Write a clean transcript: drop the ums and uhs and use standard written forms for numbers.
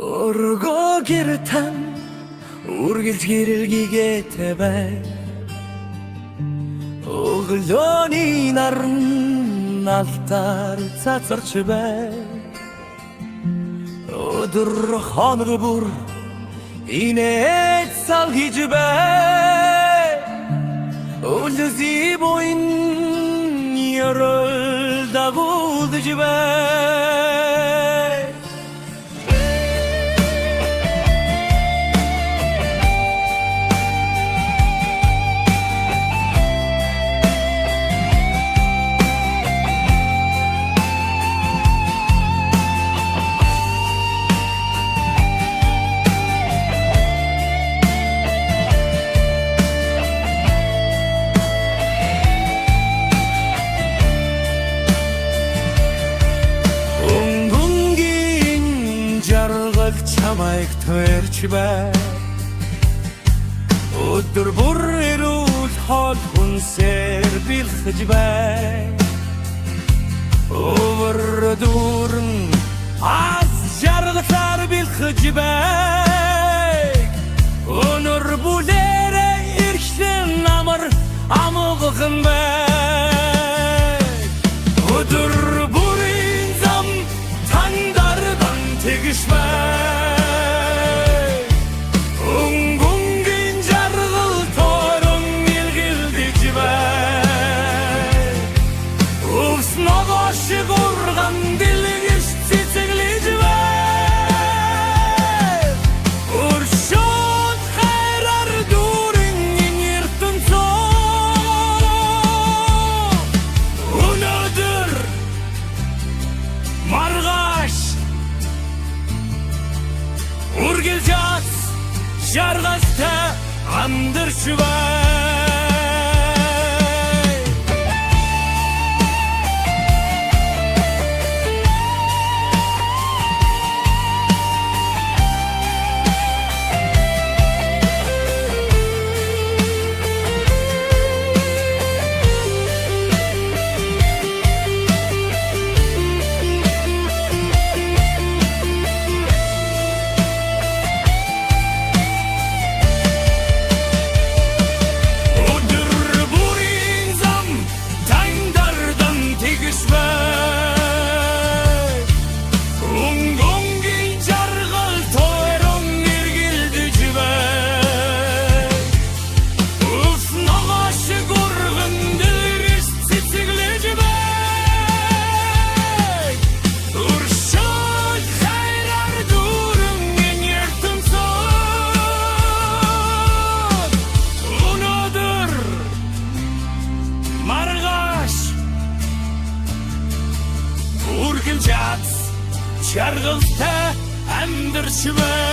Өргөө гэртэн үргэлж гэрэлгийгээ тавай өглөөний наран алтаар цацарч бай өдөр хоног бүр инээд сал хийж бай үлзи буйн ярыл дагуулж бай чамайг тойрч бай өдөр бүр эрүүл хоол хүнсээр бэлхэж бай өвөр дүүрэн аз жаргалаар бэлхэж бай өнөр бүлээрэ ирсэн намар амгахын бай өдөр бүрийн зам тандардан тэгш бай үргэлж жаргалтай амьдарч бай жаргалтай амьдарч бай